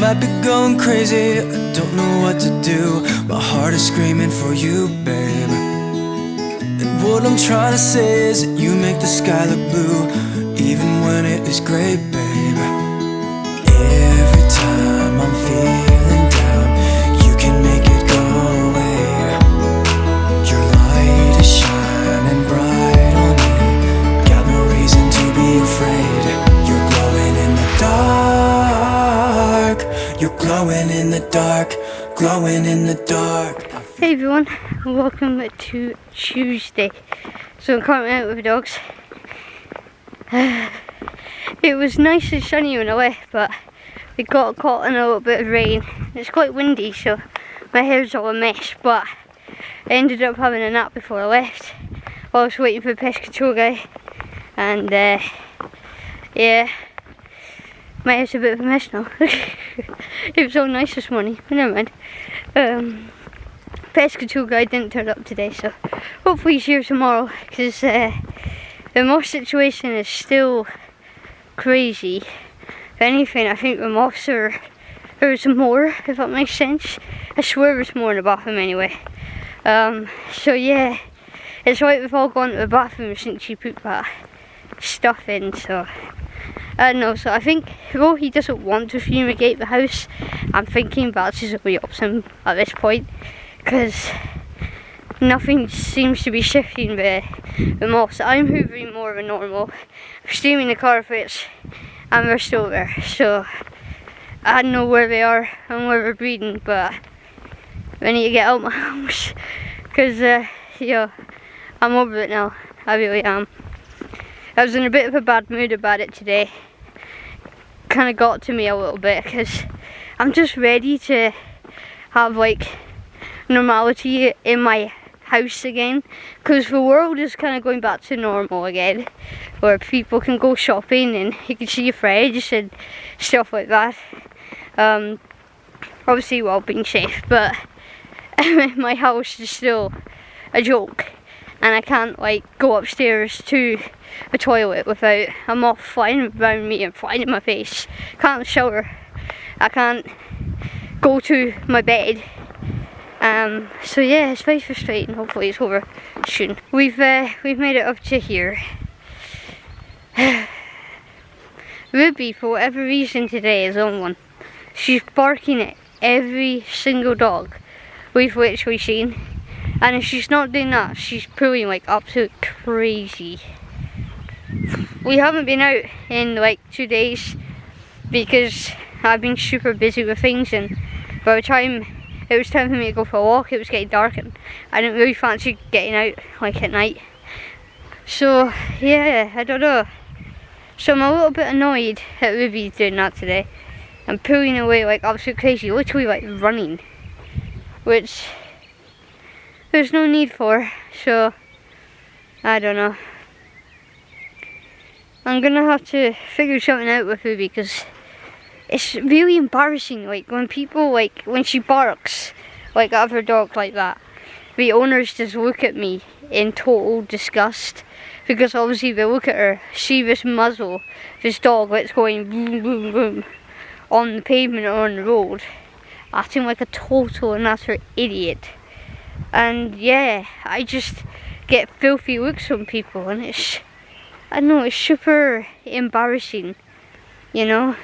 I've been going crazy, I don't know what to do. My heart is screaming for you, babe. And what I'm trying to say is that you make the sky look blue, even when it is gray, babe. Every time I'm feeling down, you can make it go away. Your light is shining bright on me, got no reason to be afraid. You're glowing in the dark, you're glowing in the dark, glowing in the dark. Hey everyone, welcome to Tuesday. So I'm currently out with the dogs. It was nice and sunny when I left, but we got caught in a little bit of rain. It's quite windy, so my hair's all a mess, but I ended up having a nap before I left while I was waiting for the pest control guy. And yeah, my hair's a bit of a mess now. It was all nice this morning, but never mind. Pest control guy didn't turn up today, so hopefully he's here tomorrow, because the moth situation is still crazy. If anything, I think the moths there's more, if that makes sense. I swear there's more in the bathroom anyway. So yeah, it's like we've all gone to the bathroom since you put that stuff in, so I don't know. So I think, though he doesn't want to fumigate the house, I'm thinking that's his only option at this point, because nothing seems to be shifting the moths. I'm hoovering more than normal, steaming the carpets, and they're still there. So I don't know where they are and where they're breeding, but I need to get out my house, because yeah, I'm over it now. I really am. I was in a bit of a bad mood about it today. Kind of got to me a little bit, because I'm just ready to have like normality in my house again, because the world is kind of going back to normal again, where people can go shopping and you can see your friends and stuff like that. Obviously while being safe, but my house is still a joke, and I can't like go upstairs to the toilet without a moth flying around me and flying in my face. Can't shower, I can't go to my bed. So yeah, it's very frustrating. Hopefully it's over soon. We've made it up to here. Ruby, for whatever reason today, is on one. She's barking at every single dog with which we've seen, and if she's not doing that, she's pulling like absolute crazy. We haven't been out in like 2 days because I've been super busy with things, and by the time it was time for me to go for a walk, it was getting dark and I didn't really fancy getting out like at night. So yeah, I don't know. So I'm a little bit annoyed that Ruby's doing that today and pulling away like absolute crazy, literally like running, which there's no need for. So I don't know. I'm gonna have to figure something out with Ruby, because it's really embarrassing, like when people, like when she barks like at her dog like that, the owners just look at me in total disgust, because obviously they look at her, see this muzzle, this dog that's going boom boom boom on the pavement or on the road, acting like a total and utter idiot. And yeah, I just get filthy looks from people, and it's, I don't know, it's super embarrassing, you know.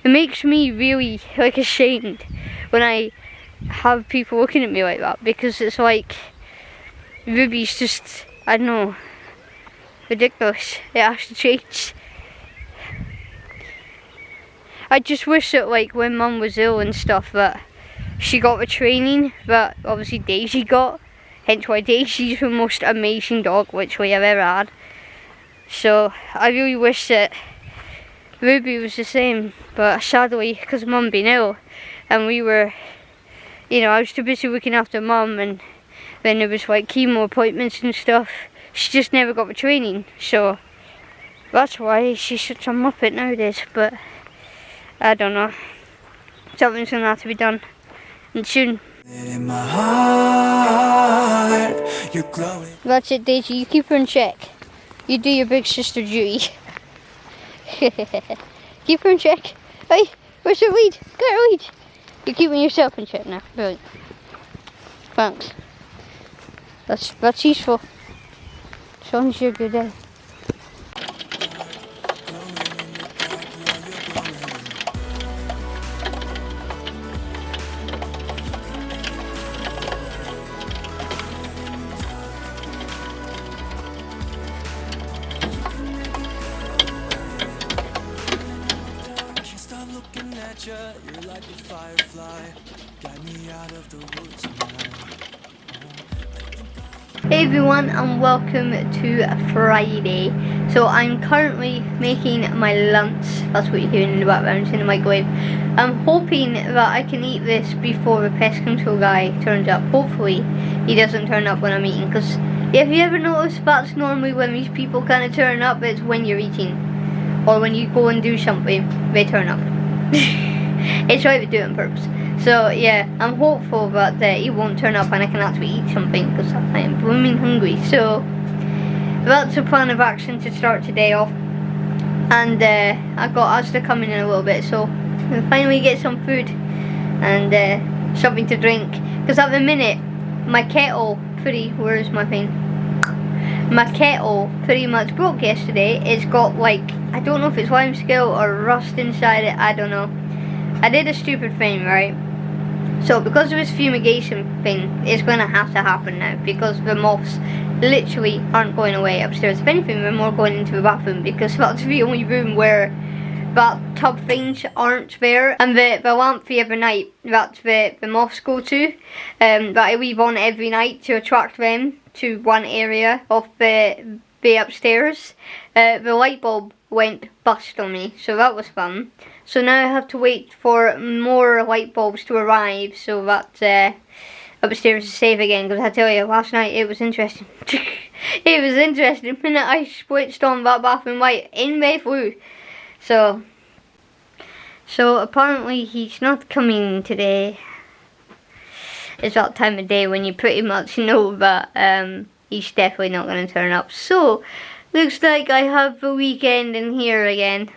It makes me really like ashamed when I have people looking at me like that, because it's like Ruby's just, I don't know, ridiculous. It has to change. I just wish that like when Mum was ill and stuff, that she got the training that obviously Daisy got, hence why Daisy's the most amazing dog literally I've ever had. So I really wish that Ruby was the same, but sadly, because Mum being ill and we were, you know, I was too busy looking after Mum, and then there was like chemo appointments and stuff, she just never got the training. So that's why she's such a muppet nowadays. But I don't know, something's gonna have to be done, and soon. In my heart, you're glowing. That's it, Daisy, you keep her in check. You do your big sister duty. Keep her in check. Hey, Where's your weed? Get your weed. You're keeping yourself in check now. Brilliant. Thanks. That's useful. As long as you're good at it. Can't stop looking at you, you're like a firefly. Guide me out of the woods now. Hey everyone, and welcome to Friday. So I'm currently making my lunch. That's what you're hearing in the background, it's in the microwave. I'm hoping that I can eat this before the pest control guy turns up. Hopefully he doesn't turn up when I'm eating, because if you ever notice, that's normally when these people kind of turn up. It's when you're eating, or when you go and do something, they turn up. It's right, they do it on purpose. So yeah, I'm hopeful that he won't turn up and I can actually eat something, because I am blooming hungry. So that's the plan of action to start today off. And I've got Asda coming in a little bit, so we'll finally get some food and something to drink. Because at the minute, my kettle where's my thing? My kettle pretty much broke yesterday. It's got, like, I don't know if it's lime scale or rust inside it, I don't know. I did a stupid thing, right? So because of this fumigation thing, it's going to have to happen now, because the moths literally aren't going away upstairs. If anything, they're more going into the bathroom, because that's the only room where that tub things aren't there. And the lamp the other night that the moths go to, that I leave on every night to attract them to one area of the upstairs, the light bulb went bust on me, so that was fun. So now I have to wait for more light bulbs to arrive so that upstairs is safe again, because I tell you, last night it was interesting. It was interesting. The minute I switched on that bathroom light, in they flew. So apparently he's not coming today. It's that time of day when you pretty much know that he's definitely not going to turn up. So looks like I have the weekend in here again.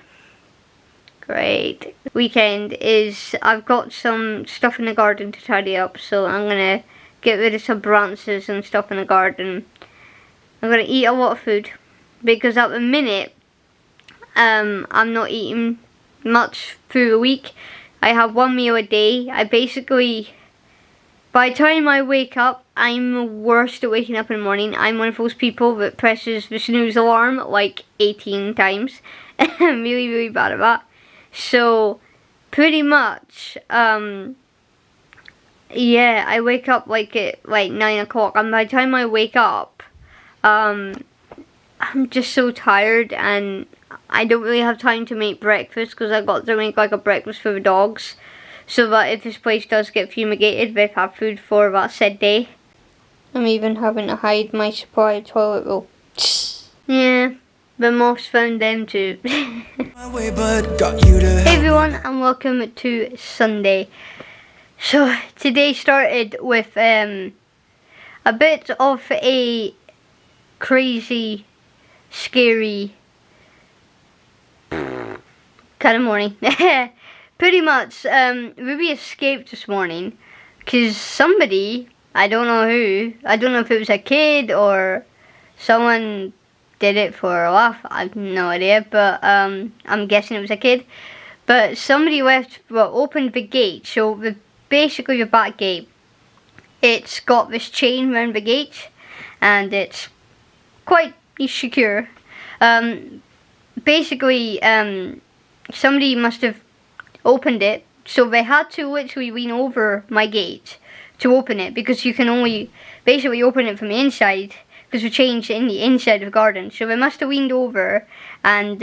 Great. Weekend is, I've got some stuff in the garden to tidy up, so I'm going to get rid of some branches and stuff in the garden. I'm going to eat a lot of food, because at the minute I'm not eating much through the week. I have one meal a day. I basically, by the time I wake up, I'm the worst at waking up in the morning. I'm one of those people that presses the snooze alarm like 18 times. I'm really, really bad at that. So, pretty much, yeah, I wake up like at 9 o'clock. And by the time I wake up, I'm just so tired, and I don't really have time to make breakfast, because I've got to make like a breakfast for the dogs, so that if this place does get fumigated, they've had food for that said day. I'm even having to hide my supply of toilet roll. Yeah, the moths found them too. My way, but got you to Hey everyone, and welcome to Sunday. So today started with a bit of a crazy, scary kind of morning. Pretty much, Ruby escaped this morning because somebody, I don't know who, I don't know if it was a kid or someone did it for a laugh, I have no idea, but I'm guessing it was a kid. But somebody opened the gate, so basically the back gate, it's got this chain around the gate, and it's quite secure. Basically, somebody must have opened it, so they had to literally lean over my gate to open it, because you can only basically open it from the inside, because we changed in the inside of the garden. So they must have leaned over and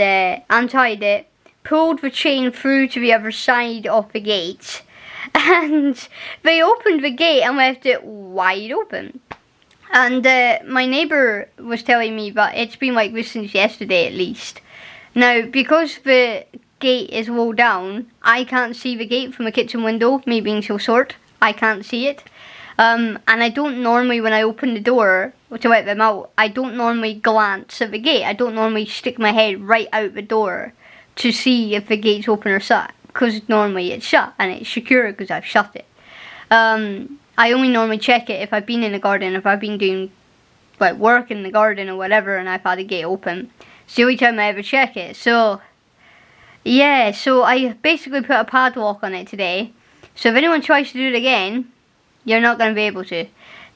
untied it, pulled the chain through to the other side of the gate, and they opened the gate and left it wide open. And my neighbour was telling me that it's been like this since yesterday at least. Now, because the gate is low down, I can't see the gate from a kitchen window, me being so short, I can't see it. And I don't normally, when I open the door to let them out, I don't normally glance at the gate. I don't normally stick my head right out the door to see if the gate's open or shut. because normally it's shut and it's secure because I've shut it. I only normally check it if I've been in the garden, if I've been doing like work in the garden or whatever and I've had the gate open. It's the only time I ever check it. So yeah, so I basically put a padlock on it today. So if anyone tries to do it again, you're not going to be able to.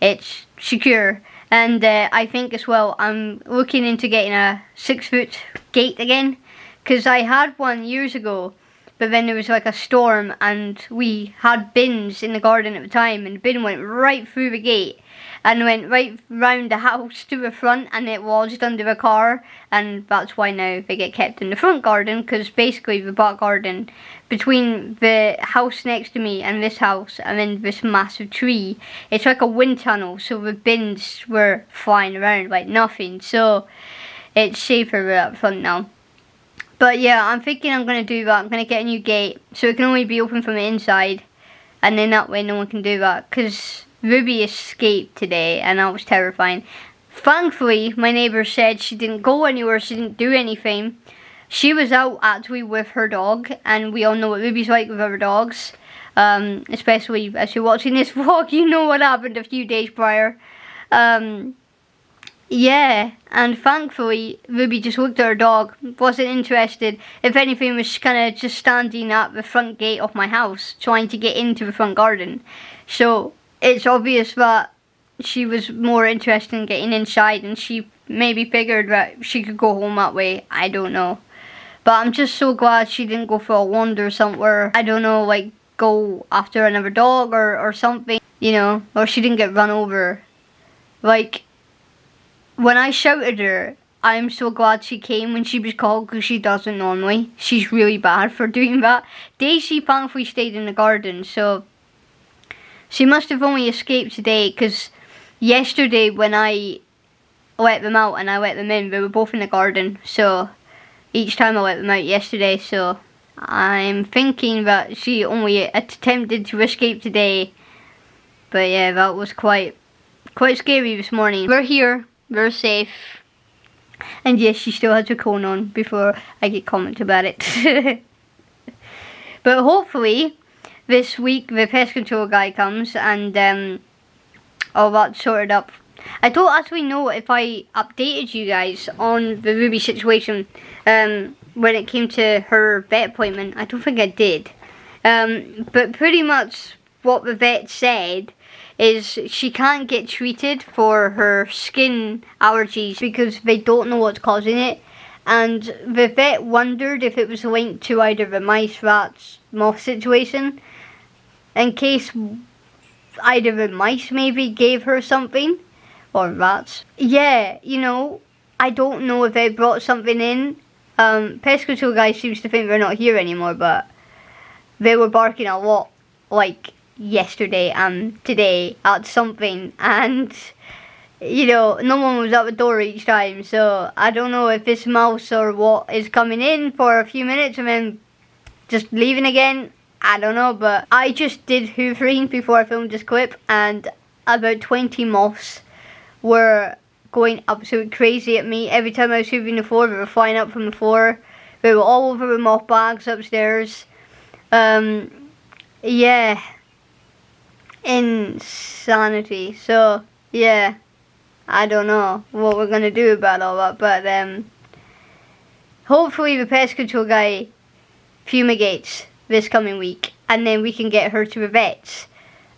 It's secure. And I think as well, I'm looking into getting a 6-foot gate again. Because I had one years ago, but then there was like a storm and we had bins in the garden at the time. And the bin went right through the gate and went right round the house to the front, and it lodged under a car. And that's why now they get kept in the front garden, because basically the back garden between the house next to me and this house and then this massive tree, it's like a wind tunnel, so the bins were flying around like nothing. So it's safer up front now. But yeah, I'm thinking I'm going to do that. I'm going to get a new gate so it can only be open from the inside, and then that way no one can do that, because Ruby escaped today and that was terrifying. Thankfully, my neighbour said she didn't go anywhere, she didn't do anything. She was out actually with her dog, and we all know what Ruby's like with other dogs. Especially as you're watching this vlog, you know what happened a few days prior. Yeah, and thankfully Ruby just looked at her dog, wasn't interested. If anything, was kind of just standing at the front gate of my house, trying to get into the front garden. So it's obvious that she was more interested in getting inside, and she maybe figured that she could go home that way. I don't know. But I'm just so glad she didn't go for a wander somewhere. I don't know, like go after another dog or something, you know, or she didn't get run over. Like, when I shouted her, I'm so glad she came when she was called, because she doesn't normally. She's really bad for doing that. Daisy thankfully stayed in the garden, so she must have only escaped today, because yesterday when I let them out and I let them in, they were both in the garden. So each time I let them out yesterday, so I'm thinking that she only attempted to escape today. But yeah, that was quite scary this morning. We're here, we're safe. And yes, she still has her cone on before I get comment about it. But hopefully this week the pest control guy comes and all that's sorted up. I don't actually know if I updated you guys on the Ruby situation when it came to her vet appointment. I don't think I did. But pretty much what the vet said is she can't get treated for her skin allergies because they don't know what's causing it. And the vet wondered if it was linked to either the mice, rats, moth situation, in case either the mice maybe gave her something, or rats. Yeah, you know, I don't know if they brought something in. Pest control guy seems to think they're not here anymore, but they were barking a lot, like yesterday and today at something, and you know, no one was at the door each time, so I don't know if this mouse or what is coming in for a few minutes and then just leaving again. I don't know, but I just did hoovering before I filmed this clip, and about 20 moths were going absolutely crazy at me. Every time I was hoovering the floor, they were flying up from the floor. They were all over the moth bags upstairs. Yeah. Insanity. So, yeah. I don't know what we're going to do about all that, but hopefully the pest control guy fumigates this coming week, and then we can get her to the vets.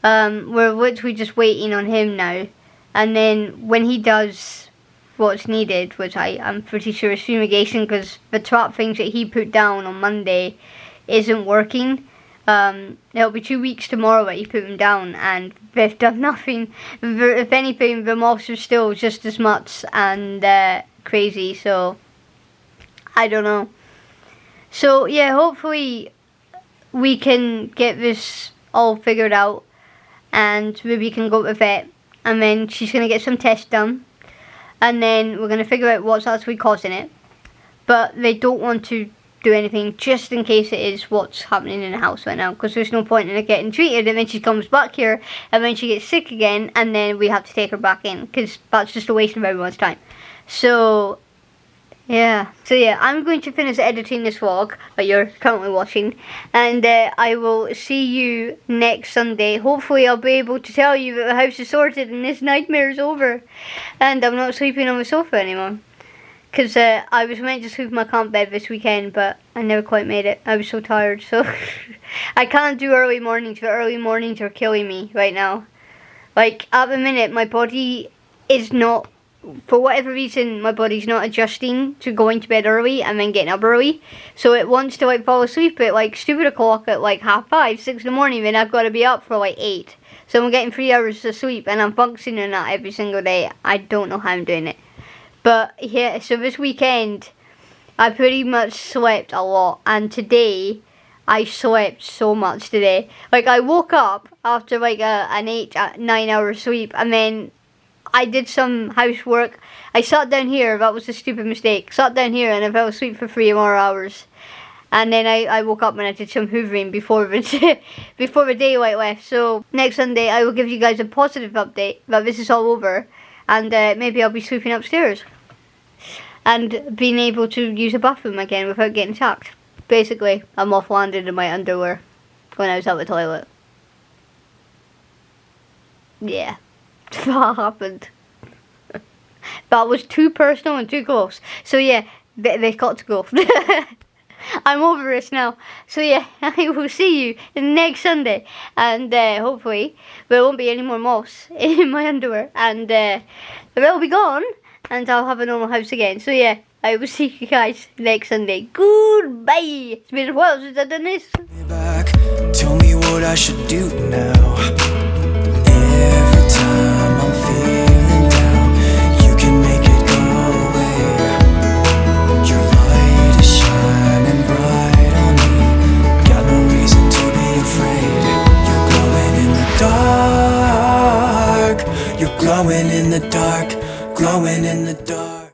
We're literally just waiting on him now, and then when he does what's needed, which I'm pretty sure is fumigation, because the trap things that he put down on Monday isn't working. It'll be 2 weeks tomorrow that he put them down, and they've done nothing. If anything, the moths are still just as much and crazy, so I don't know. So yeah, hopefully we can get this all figured out, and Ruby can go to the vet, and then she's going to get some tests done, and then we're going to figure out what's actually causing it. But they don't want to do anything just in case it is what's happening in the house right now, because there's no point in her getting treated and then she comes back here and then she gets sick again and then we have to take her back in, because that's just a waste of everyone's time. So Yeah. So yeah, I'm going to finish editing this vlog that you're currently watching, and I will see you next Sunday. Hopefully I'll be able to tell you that the house is sorted and this nightmare is over, and I'm not sleeping on the sofa anymore. Because I was meant to sleep in my camp bed this weekend, but I never quite made it. I was so tired, so I can't do early mornings. The early mornings are killing me right now. Like, at the minute, my body is not, for whatever reason, my body's not adjusting to going to bed early and then getting up early. So it wants to, like, fall asleep at, like, stupid o'clock at, like, 5:30, 6 in the morning, then I've got to be up for, like, 8. So I'm getting 3 hours of sleep, and I'm functioning that every single day. I don't know how I'm doing it. But yeah, so this weekend I pretty much slept a lot, and today I slept so much today. Like, I woke up after like an 9 hour sleep, and then I did some housework. I sat down here, that was a stupid mistake. Sat down here and I fell asleep for 3 more hours. And then I woke up and I did some hoovering before the daylight left. So next Sunday I will give you guys a positive update that this is all over, and maybe I'll be sleeping upstairs and being able to use the bathroom again without getting attacked. Basically, I'm off landed in my underwear when I was at the toilet. Yeah, that happened. That was too personal and too close. So yeah, they got to go. I'm over this now. So yeah, I will see you next Sunday, and hopefully there won't be any more moths in my underwear, and they'll be gone, and I'll have a normal house again. So yeah, I will see you guys next Sunday. Goodbye. It's been a while since I've done this. Back, tell me what I should do now. Every time I'm feeling down, you can make it go away. Your light is shining bright on me. Got no reason to be afraid. You're glowing in the dark. You're glowing in the dark. Glowing in the dark.